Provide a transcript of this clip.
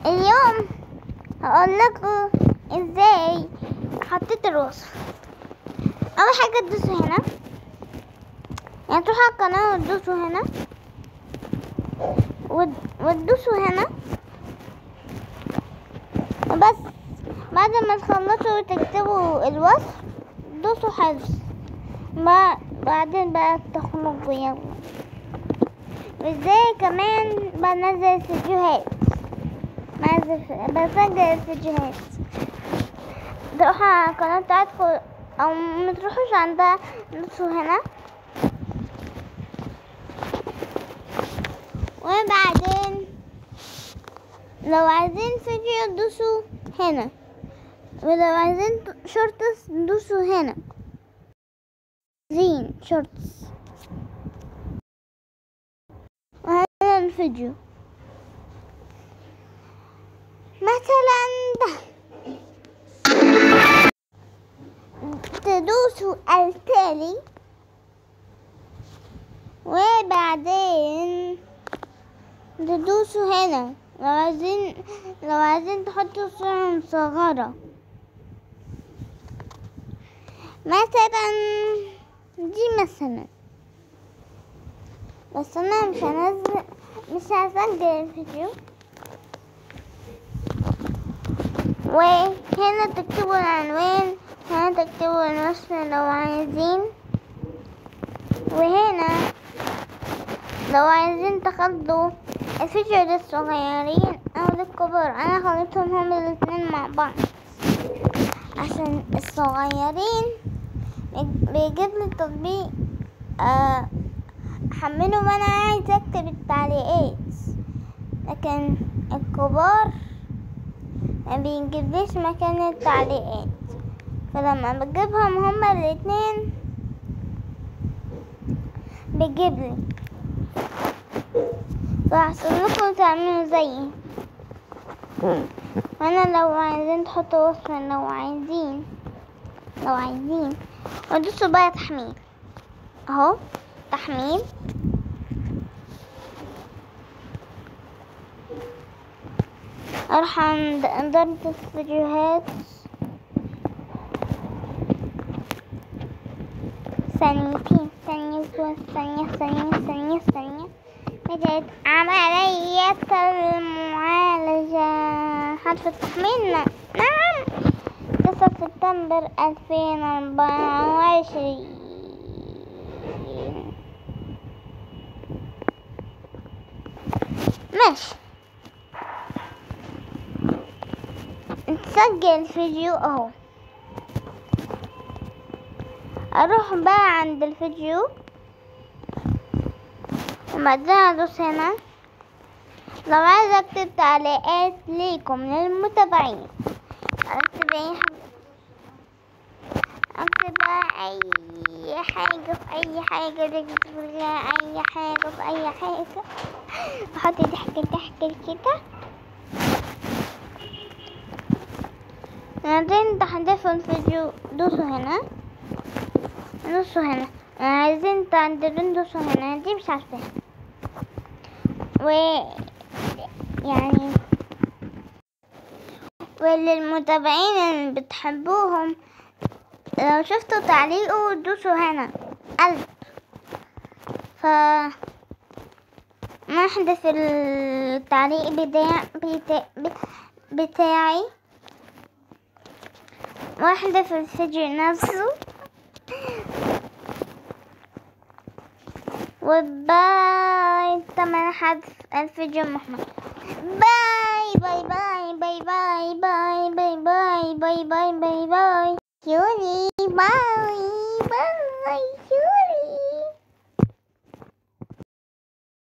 اليوم هقول لكم ازاي حطيت الوصفة. اول حاجة تدوسوا هنا، يعني تروحوا على القناة وتدوسوا هنا وتدوسوا هنا بس. بعد ما تخلصوا وتكتبوا الوصف دوسوا حفظ. بعدين بقى تخرجوا يلا. وازاي كمان بنزل فيديوهات، بسجل فيديوهات. تروحوا على القناة بتاعتكم او متروحوش عندها، دوسوا هنا وبعدين لو عايزين فيديو دوسوا هنا، ولو عايزين شورتس دوسوا هنا. زين شورتس وهذا الفيديو مثلا ده، تدوسوا التالي وبعدين تدوسوا هنا. لو عايزين تحطوا صورة مصغرة مثلا دي مثلا، بس انا مش هسجل الفيديو. وهنا تكتبوا العنوان، هنا تكتبوا الوصف لو عايزين، وهنا لو عايزين تخلطوا الفيديو للصغيرين او للكبار. انا خلطتهم هما الاتنين مع بعض عشان الصغيرين بيجيب لي تطبيق حمله وانا عايزة اكتب التعليقات، لكن الكبار ما بيجيبليش مكان التعليقات. فلما بجيبهم هما الاتنين بيجيبلي. فاحسن لكم تعملوا زيي. وانا لو عايزين تحطوا وصف، لو عايزين ودوسوا بقى تحميل اهو. تحميل اروح عند إدارة الفيديوهات، ثانية بدأت عملية المعالجة. حرف التحميل نعم 9 سبتمبر 2024. ماشي، نسجل فيديو اهو. اروح بقى عند الفيديو وبعدين ادوس هنا. لو عايزة اكتب تعليقات ليكم للمتابعين اكتب اي حاجة في اي حاجة احط ضحك كده. بعدين تحذفوا الفيديو دوسوا هنا. عايزين تعدلون دوسوا هنا. دي مش عارفة يعني وللمتابعين اللي بتحبوهم لو شفتوا تعليقه دوسوا هنا قلب. نحذف التعليق بتاعي واحذف الفيديو نفسه وباي. تم حذف الفيديو محمد. باي باي باي باي باي باي باي باي باي باي باي باي. يوني باي باي يوني.